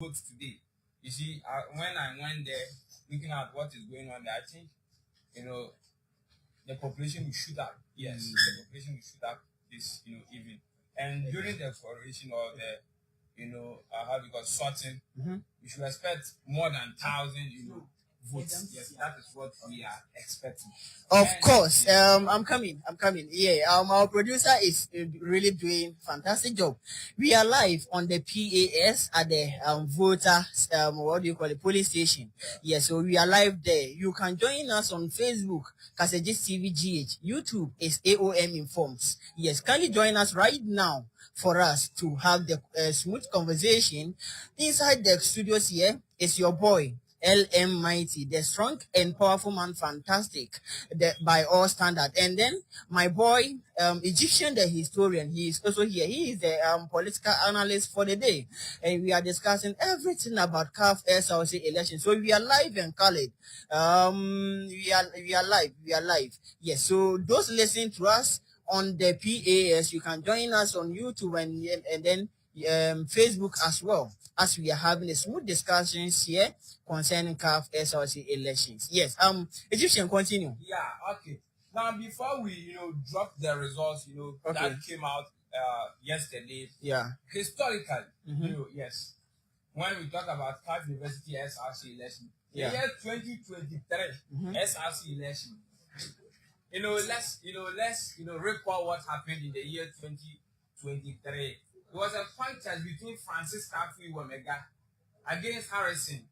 vote today. You see, when I went there, looking at what is going on there, I think, the population will shoot up. Yes, the population will shoot up this, even. And during the exploration or the, how do you call it, sorting, we should expect more than 1,000, votes. Yes, that is what we are expecting. Of course. I'm coming. Yeah. Our producer is really doing fantastic job. We are live on the PAS at the voter what do you call it, police station. Yeah. So we are live there. You can join us on Facebook, Kasejis TV GH. YouTube is A.O.M Informs. Yes. Kindly join us right now for us to have the smooth conversation inside the studios. Here is your boy L.M. Mighty, the strong and powerful man, fantastic, by all standard. And then my boy, Egyptian, the historian, he is also here. He is the political analyst for the day, and we are discussing everything about CAF SRC election. So we are live and colored. We are live. Yes. So those listening to us on the PAS, you can join us on YouTube and then Facebook as well, as we are having a smooth discussions here concerning CAF SRC elections. Yes. Egyptian, continue. Yeah, okay. Now before we, drop the results, that came out yesterday. Yeah. Historically, yes. When we talk about CAF University SRC election, the year 2023 SRC election. Let's recall what happened in the year 2023. It was a contest between Francis Kafi Womega against Harrison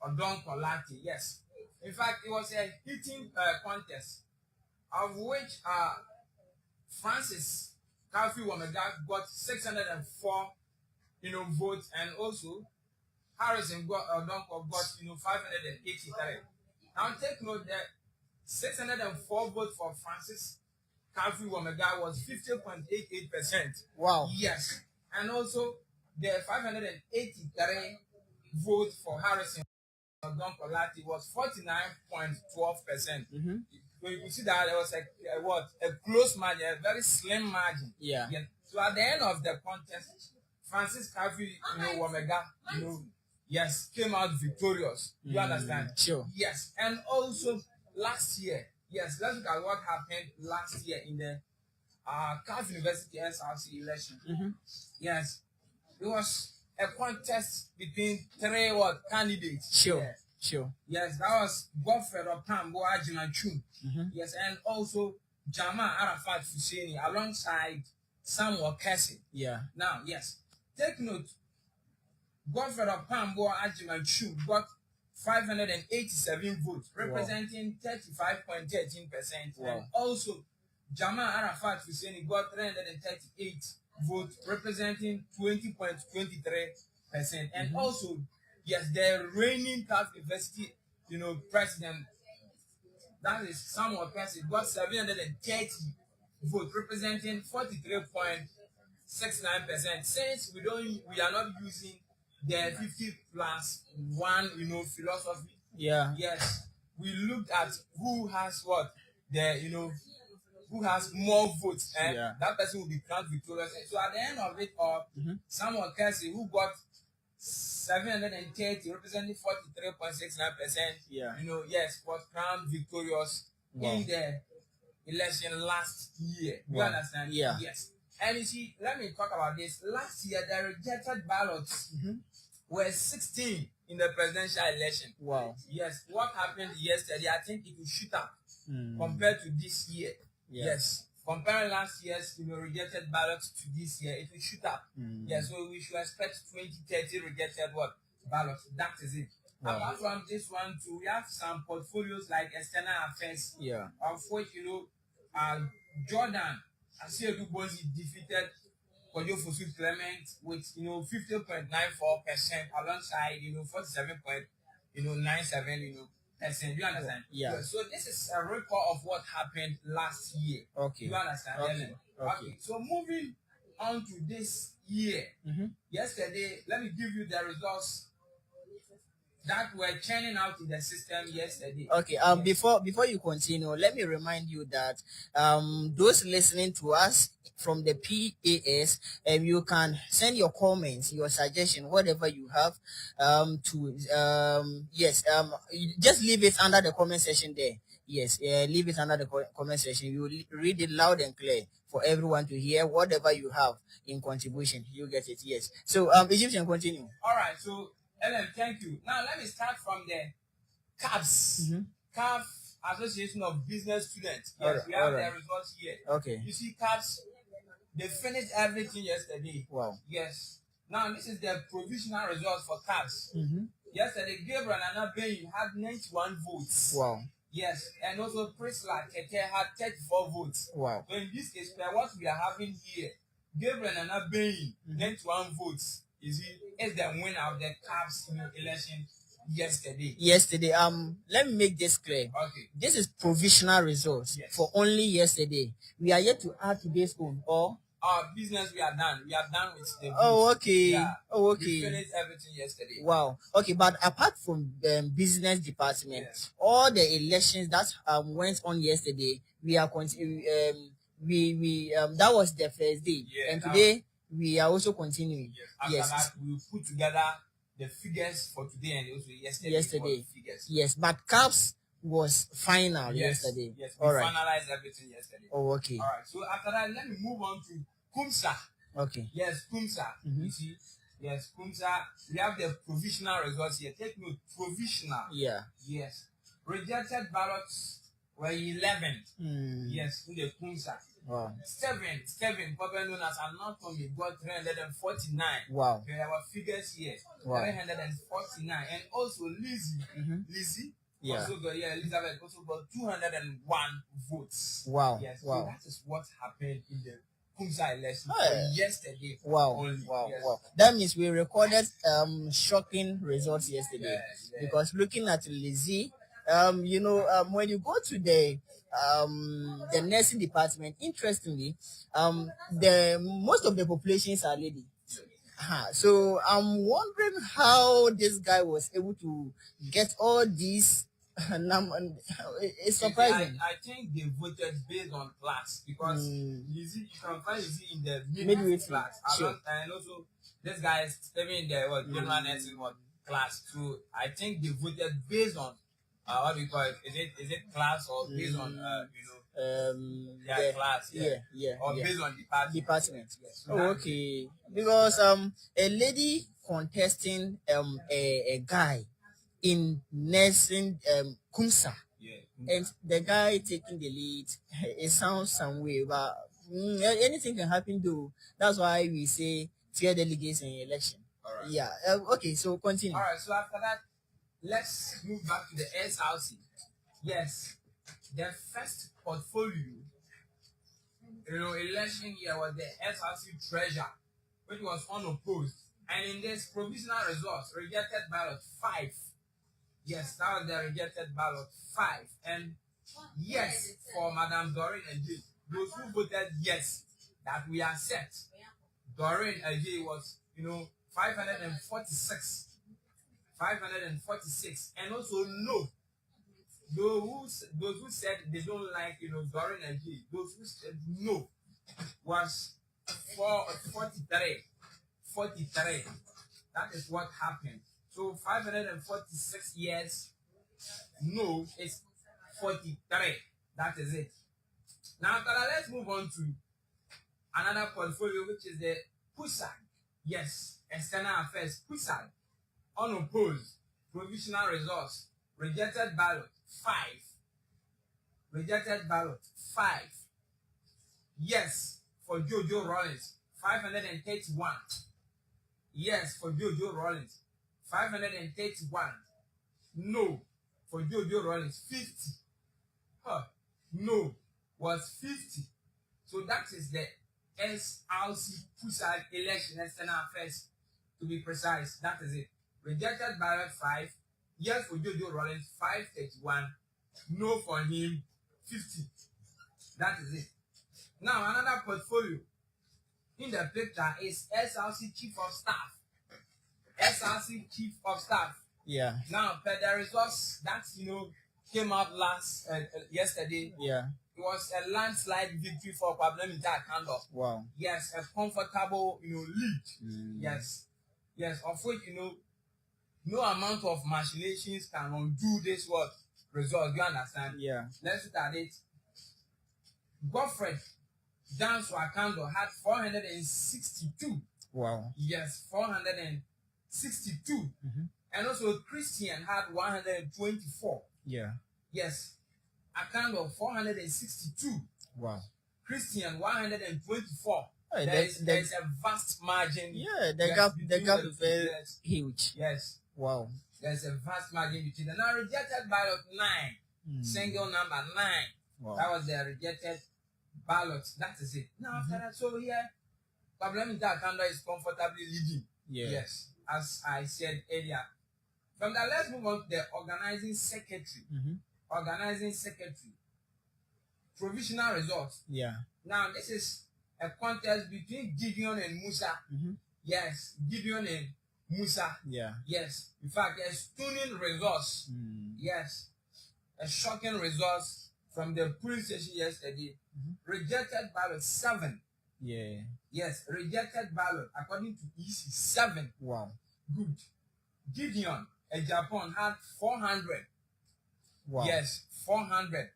Odon Kolati. Yes. In fact, it was a heating contest, of which Francis Kafi Womega got 604 votes, and also Harrison got 583. Now take note that 604 votes for Francis Kafi Womega was 50.88%. Wow. Yes. And also the 583 votes for Harrison Odon Kolati was 49.12%. So you can see that there was a close margin, a very slim margin. Yeah. So at the end of the contest, Francis Kafi Womega, yes, came out victorious. You understand? Sure. Yes. And also last year, yes, let's look at what happened last year in the CAF University SRC election. Yes, it was a contest between three candidates. Sure. Yes. Sure. Yes, that was Godfrey Opambo Ajimanchu. Yes, and also Jama Arafat Fuseni alongside Samuel Kessie. Yeah. Now, yes, take note. Godfrey Opambo Ajimanchu got 587 votes, representing 35.13%. Wow. And also, Jama Arafat Husseini got 338 votes, representing 20.23%. And also, yes, the reigning CAF University, president, that is Samuel Kessie, got 730 votes, representing 43.69%. Since we are not using the 50+1, philosophy. Yeah. Yes. We looked at who has who has more votes, and that person will be crowned victorious. So at the end of it all, Samuel Kessie, who got 730, representing 43.69%, yes, was crowned victorious in the election last year. You understand? Yeah. Yes. And you see, let me talk about this. Last year, the rejected ballots were 16 in the presidential election. Wow. Yes. What happened yesterday, I think it will shoot up compared to this year. Yeah. Yes. Comparing last year's rejected ballots to this year, it will shoot up. Yes. So we should expect 2030 rejected ballots. That is it. Wow. Apart from this one too, we have some portfolios like external affairs. Yeah. Of which Jordan Asiedu Bozi defeated Kojo Fosu Clement with 50.94% alongside 47.97%. You understand? Yeah. So this is a record of what happened last year. Okay. You understand? Okay. So moving on to this year. Yesterday, let me give you the results. that were churning out in the system yesterday. Okay. Before you continue, let me remind you that those listening to us from the PAS, you can send your comments, your suggestion, whatever you have, to you just leave it under the comment section there. Yes, leave it under the comment section. You read it loud and clear for everyone to hear. Whatever you have in contribution, you get it. Yes. So Egyptian, continue. All right. So Ellen, thank you. Now let me start from the CAPS, CAF Association of Business Students. Yes, we have their results here. Okay. You see, CAPS, they finished everything yesterday. Wow. Yes. Now this is the provisional results for CAPS. Yesterday, Gabriel and Abeyin had 91 votes. Wow. Yes, and also Priscilla Kete had 34 votes. Wow. So in this case, what we are having here, Gabriel and Abeyin, 91 votes, is the winner of the CAPS election yesterday. Let me make this clear. Okay. This is provisional results for only yesterday. We are yet to add today's own, or our business, we are done. We are done with the okay. Yeah. Okay. We finished everything yesterday. Wow. Okay, but apart from the business department, all the elections that went on yesterday, we are that was the first day, and today we are also continuing. After that, we put together the figures for today and also yesterday. Figures. Yes, but CAPS was final yesterday. Yes, we finalized everything yesterday. Oh, okay. All right. So after that, let me move on to KUMSA. Okay. Yes, KUMSA. You see, yes, KUMSA. We have the provisional results here. Take note, provisional. Yeah. Yes. Rejected ballots were 11. Yes, in the KUMSA. Wow. Stephen, probably known as Anatomy, got 349. Wow. Okay, our figures here. Wow. 349. And also Lizzie. Yeah. Also got, Elizabeth also got 201 votes. Wow. Yes. Wow. So that is what happened in the KUMSA election yesterday. Wow. Only. Wow. Yes. Wow. That means we recorded shocking results yesterday. Yes. Because looking at Lizzie, when you go to the nursing department, interestingly, the most of the populations are lady. So I'm wondering how this guy was able to get all these numbers. It's surprising. I think they voted based on class because Lizzie, you can find Lizzie in the midway class. Sure. And also this guy is living in the general nursing class. So I think they voted based on what we call it. Is it class or based on class? Or based on department. Yes. So okay. Because a lady contesting a guy in nursing KUMSA, and the guy taking the lead, it sounds some way, but anything can happen though. That's why we say fair delegates in election. All right. Yeah. Okay, so continue. All right, so after that, let's move back to the SRC. Yes, the first portfolio, election year was the SRC treasurer, which was unopposed. And in this provisional results, rejected ballot 5. Yes, that was the rejected ballot 5. And yes, for Madam Doreen Ajay, those who voted yes, that we accept. Doreen Ajay was, 546. 546. And also no. Those who said they don't like, Doreen Ajay, those who said no was 43. 43. That is what happened. So 546 years, no, it's 43. That is it. Now, let's move on to another portfolio, which is the PUSAG. Yes, External Affairs. PUSAG. Unopposed. Provisional results. Rejected ballot 5. Rejected ballot 5. Yes, for Jojo Rollins, 531. Yes, for Jojo Rollins, 531. No, for Jojo Rollins, 50. No, was 50. So that is the SRC PUSAG election external affairs, to be precise. That is it. Rejected ballot 5. Yes, for Jojo Rollins, 531. No for him, 50. That is it. Now, another portfolio in the picture is SRC Chief of Staff. SRC Chief of Staff. Yeah. Now, per the results that came out yesterday, Yeah. it was a landslide victory for Kwabena Kando. Wow. Yes, a comfortable lead. Yes, of which no amount of machinations can undo this result. You understand? Yeah. Let's look at it. Godfred Dance Wakando had 462. Wow. Yes, 462. And also Christian had 124. Yeah. Yes. Akando 462. Wow. Christian 124. Hey, there is a vast margin. Yeah, the gap is very huge. Yes. Wow. There's a vast margin between them. Now rejected ballot 9. Single number 9. Wow. That was the rejected ballot. That is it. Now after that, so here, Kwabena Kando is comfortably leading. Yeah. Yes. As I said earlier. From that, let's move on to the organizing secretary. Organizing secretary. Provisional results. Yeah. Now, this is a contest between Gideon and Musa. Yes, Gideon and Musa. Yeah. Yes. In fact, a stunning results. Yes. A shocking results from the polling station yesterday. Rejected ballot 7. Yeah. Yes, rejected ballot according to EC 7. Wow. Good. Gideon, Japan had 400. Wow. Yes, 400.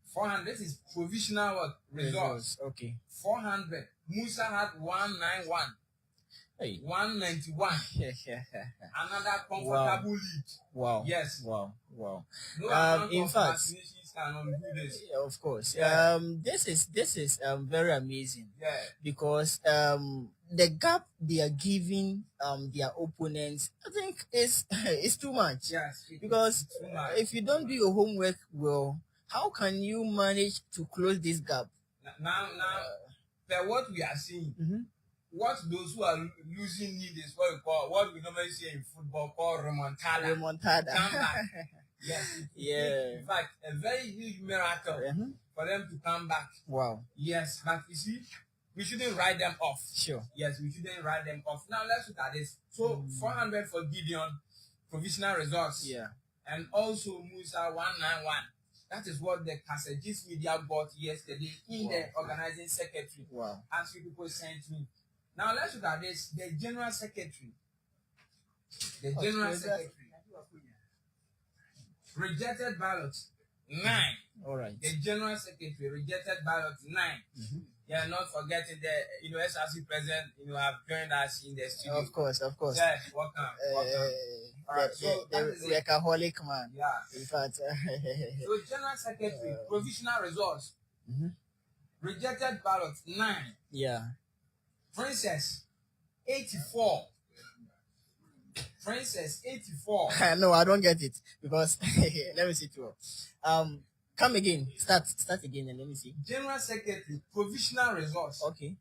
400. This is provisional results. Okay. 400. Musa had 191. Hey. 191. Another comfortable lead. Wow. Yes. Wow. No amount In of fact, vaccinations can undo this. of course. Yeah. This is very amazing. Yeah. Because the gap they are giving their opponents, I think is too much. Yes. Because too much. if you don't do your homework well, how can you manage to close this gap? Now, per what we are seeing, what those who are losing need is what we normally say in football called remontada. Remontada. Come back. Yes. Yeah. In fact, a very huge miracle for them to come back. Wow. Yes, but you see, we shouldn't write them off. Sure. Yes, we shouldn't write them off. Now let's look at this. So 400 for Gideon, provisional results. Yeah. And also Musa 191. That is what the Kasajis media got yesterday in the organizing secretary. Wow. As few people sent me. Now let's look at this. The general secretary. The general secretary. Rejected ballots 9. All right. The general secretary rejected ballots 9. Yeah, not forgetting the SRC president have joined us in the studio. Of course. Yeah, welcome. All right, so that is the workaholic man. Yeah. In fact. So general secretary provisional results. Rejected ballots 9. Yeah. Princess 84. Princess 84. No, I don't get it because let me see too. Come again. Start again and let me see. General secretary provisional results. Okay.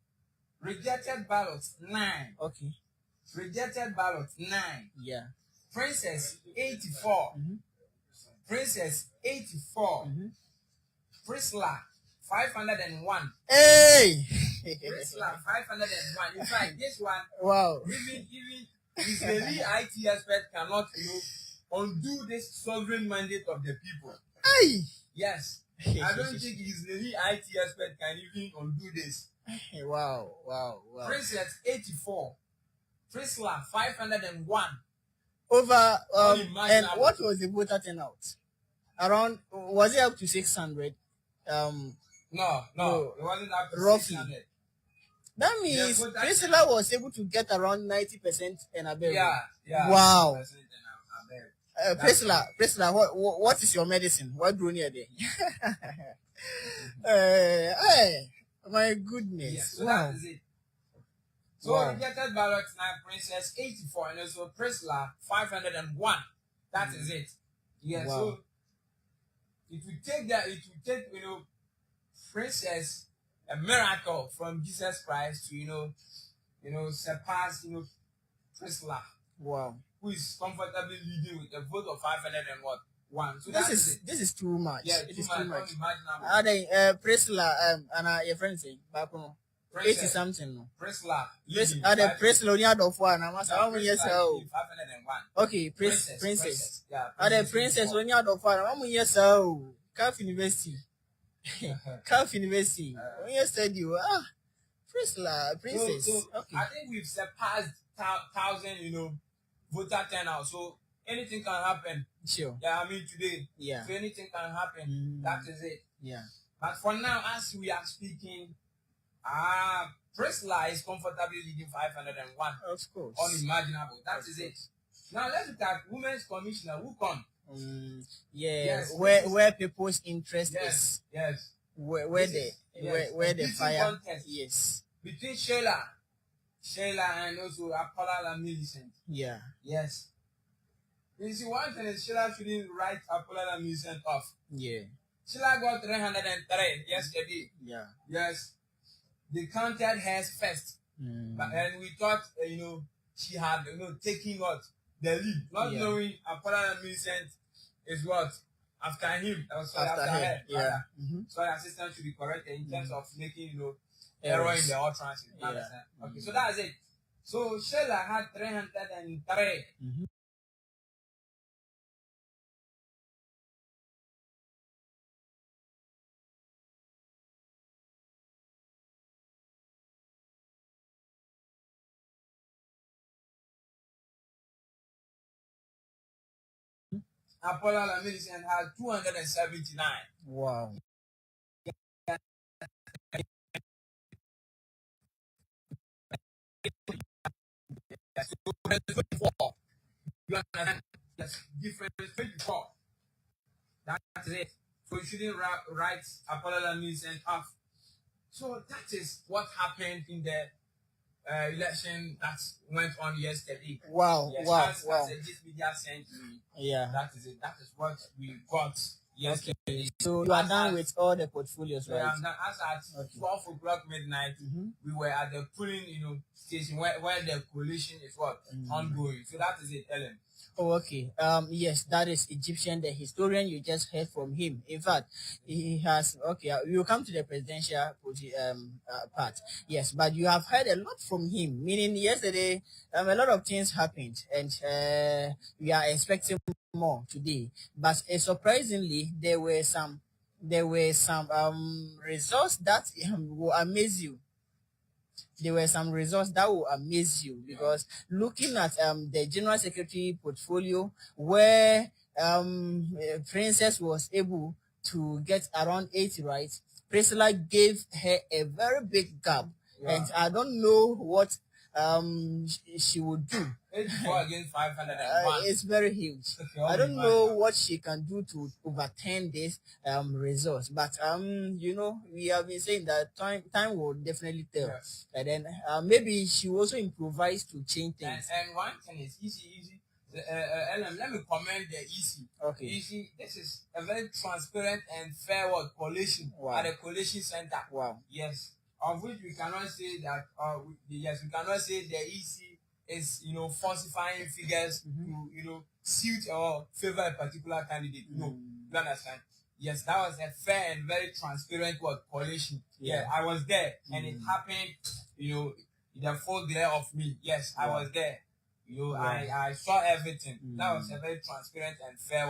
Rejected ballots 9. Okay. Rejected ballots 9. Yeah. Princess 84. Princess 84. Priscilla 501. Hey. Priscilla 501. In fact, this one. Wow. Even Israeli IT expert cannot undo this sovereign mandate of the people. Hey. Yes. I don't think Israeli IT expert can even undo this. Wow. Princess 84. Priscilla 501. Over and what was the voter turnout? Around, was it up to 600? No, it wasn't up to roughly 600. That means Priscilla was able to get around 90% and above. Yeah. Wow. Priscilla, what is your medicine? What do you need there? Hey, my goodness. Yeah, so that is it. So rejected ballots now, Princess 84 and also Priscilla 501. That is it. Yeah, so it will take Princess a miracle from Jesus Christ to surpass Priscilla. Wow. Who is comfortably leading with a vote of 501. So this is too much. Yeah, it is too much. Priscilla Priscilla, and your friend say back home. 80 something. No. Prisla. The Prisla only had of one. I'm asking how many years old? 501. Okay, princess. Yeah. The princess only had of one. How many years old? Calf University. Calf University. When you said you Prisla, princess. So okay. I think we've surpassed 1,000, voter turnout. So anything can happen. Sure. Yeah, I mean today. Yeah. So anything can happen. That is it. Yeah. But for now, as we are speaking, Prisla is comfortably leading 501. Of course. Unimaginable. That is it. Now let's look at Women's Commissioner who come. Yes. Where people's interest is. Yes. Where the fire. Contest. Yes. Between Sheila and also Apollo Millicent. Yeah. Yes. You see, one thing is Sheila shouldn't write Apollo Millicent off. Yeah. Sheila got 303 yesterday. Yeah. Yes. They counted hers first. And we thought, she had, taking what? The lead. Not knowing Apollo Millicent is what? After him. After her. Yeah. So the assistant should be corrected in terms of making, error in the utterance. Yeah. Okay, so that's it. So Sheila had 303. Apollo Millicent had 279. Wow. So 24. You understand? Yes, different 24. That is it. So you shouldn't write Apollo Millicent off. So that is what happened in the election that went on yesterday. Wow. Yes, wow. As this media sent me. Yeah. That is it. That is what we got yesterday. Okay. So you are done with all the portfolios, right? Yeah, as at 12 o'clock midnight, we were at the polling, station where the coalition is ongoing. So that is it, Ellen. Oh, okay. Yes, that is Egyptian, the historian. You just heard from him. In fact, he has. Okay, we'll come to the presidential part. Yes, but you have heard a lot from him. Meaning, yesterday, a lot of things happened, and we are expecting more today. But surprisingly, there were some results that will amaze you. There were some results that will amaze you, because looking at the general secretary portfolio, where Princess was able to get around 80, right? Priscilla gave her a very big gap, and I don't know what she would do. 84 against 501. It's very huge. I don't know what she can do to overturn this results, but we have been saying that time will definitely tell. Yes. And then maybe she will also improvise to change things. And one thing is easy. Ellen, let me comment the EC. Okay. EC, this is a very transparent and fair coalition at the coalition center. Wow. Yes. Of which we cannot say that, we cannot say the EC is, falsifying figures to, suit or favor a particular candidate. No, you understand? Yes, that was a fair and very transparent coalition. Yeah, I was there, and it happened, in the full glare of me. Yes, I was there. I saw everything. That was a very transparent and fair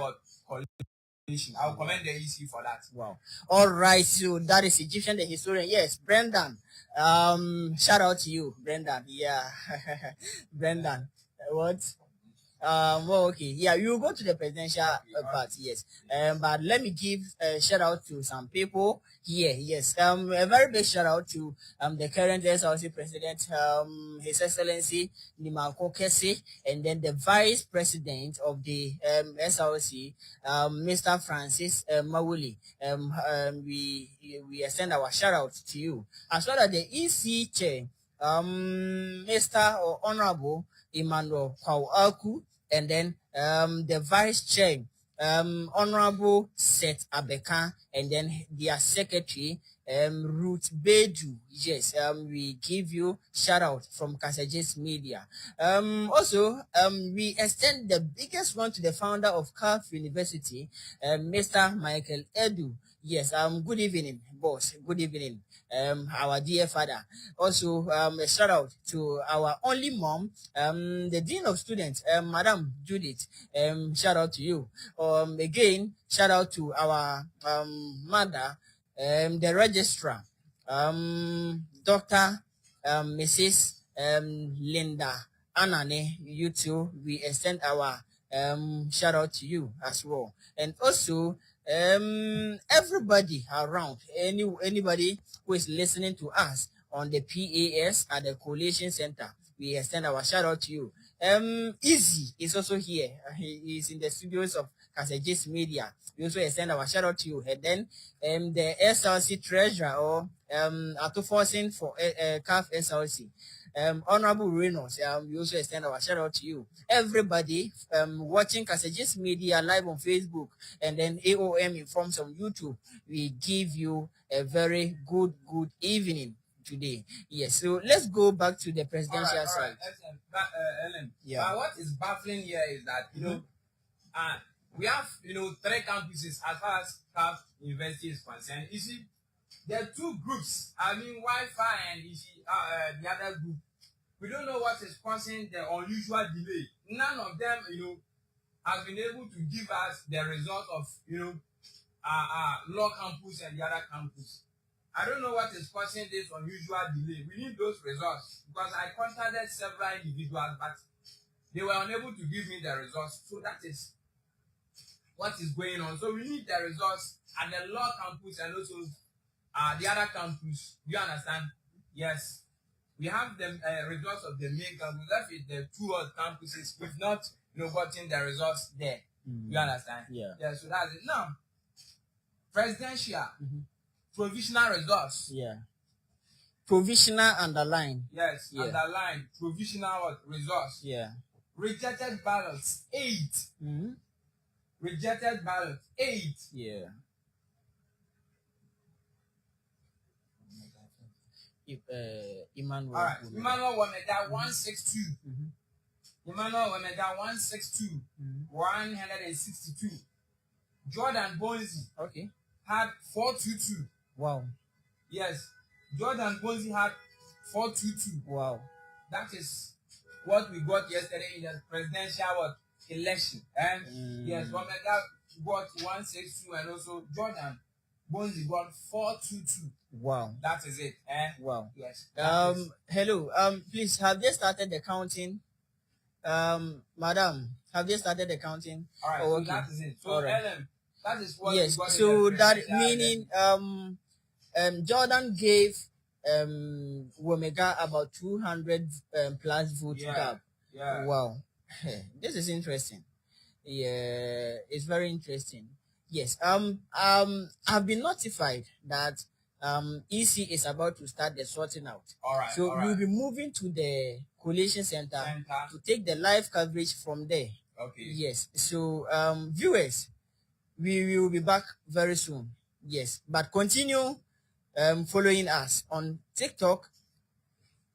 coalition. I'll commend the EC for that. Wow. All right. So that is Egyptian, the historian. Yes, Brendan. Shout out to you, Brendan. Yeah. Brendan. What? Well, okay. Yeah, you go to the presidential part, yes. But let me give a shout out to some people here. Yes. A very big shout out to the current SRC president, His Excellency Nimako Kese, and then the vice president of the SRC, Mr. Francis Mawuli. We extend our shout out to you, as well as the EC chair, Mr. or Honorable Emmanuel Kwaku, and then the vice chair, Honorable Seth Abeka, and then their secretary, Ruth Bedu. Yes, we give you shout out from Kasajes Media. Also, we extend the biggest one to the founder of CAF University, Mr. Michael Edu. Yes, good evening, boss. Good evening, our dear father. Also, a shout out to our only mom, the dean of students, Madam Judith. Shout out to you. Again, shout out to our mother, the registrar, Doctor, Mrs. Linda Anane. You too. We extend our shout out to you as well, and also everybody around, anybody who is listening to us on the PAS at the Coalition Center, we extend our shout out to you. Easy is also here. He is in the studios of Kasejis Media. We also extend our shout out to you. And then the SLC treasurer, or Atoforcing for CAF SLC. Honorable Reynolds, we also extend our shout out to you. Everybody watching Kasejis Media live on Facebook, and then A.O.M. Informs on YouTube, we give you a very good evening today. Yes, so let's go back to the presidential side. Ellen, Yeah. but what is baffling here is that, we have, 3 campuses as far as CAF University is concerned. You see, there are 2 groups. I mean, Wi-Fi and the other group. We don't know what is causing the unusual delay. None of them, has been able to give us the result of, law campus and the other campus. I don't know what is causing this unusual delay. We need those results, because I contacted several individuals, but they were unable to give me the results. So that is what is going on. So we need the results at the law campus and also the other campus. Do you understand? Yes. We have the results of the main campus. Left with the 2 other campuses. We've not gotten the results there. You understand? Yeah. Yeah, so that's it. Now, presidential provisional results. Yeah. Provisional underline. Yes, Yeah. underline provisional results. Yeah. Rejected ballots 8. Rejected ballots 8. Yeah. Emmanuel. All right. Emmanuel Wameda 162. Emmanuel Wameda 162. 162. Jordan Bonzi Okay. had 422. Wow. Yes. Jordan Bonzi had 422. Wow. That is what we got yesterday in the presidential election. And yes, Wameda got 162, and also Jordan Bonzi got 422. Wow. That is it. Wow. Yes. Hello. Please, have they started the counting? Madam, have they started the counting? All right. Oh, So that is it. So right. Ellen, that is what. Yes. We got So in the that presidential meaning Jordan gave Womega about 200 plus vote gap. Yeah. Wow. This is interesting. Yeah, it's very interesting. Yes. I've been notified that EC is about to start the sorting out. All right. So all right. we'll be moving to the Coalition Center Center. to take the live coverage from there. Okay. Yes. So viewers, we will be back very soon. Yes. But continue following us on TikTok,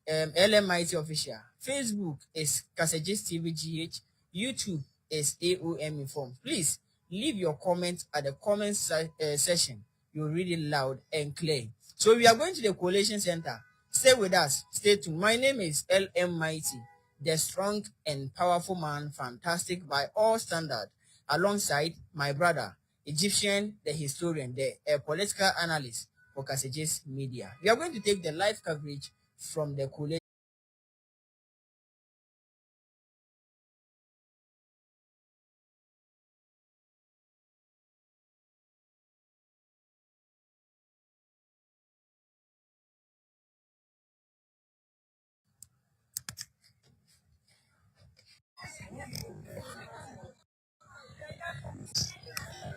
LMIT Official. Facebook is Kasejis TV GH. YouTube is A.O.M. Inform. Please leave your comments at the comment section. You'll read it loud and clear. So we are going to the Coalition Center. Stay with us. Stay tuned. My name is L.M. Mighty, the strong and powerful man, fantastic by all standards, alongside my brother, Egyptian, the historian, the political analyst for Kasejis Media. We are going to take the live coverage from the Coalition.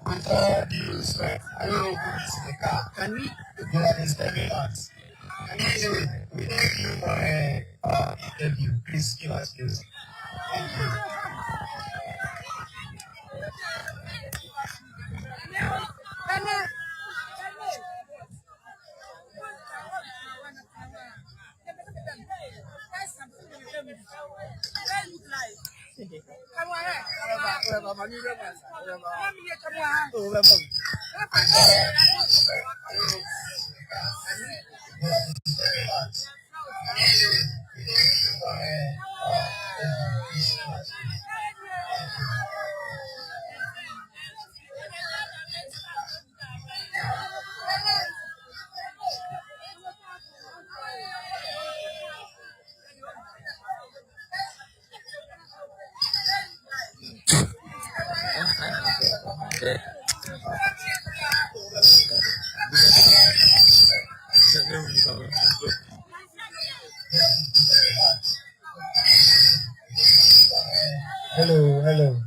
With all due respect, I don't know who is in the car. Can we? That is very us. Anyway, we thank you for interview. Please give us music. Thank you. Hello, hello.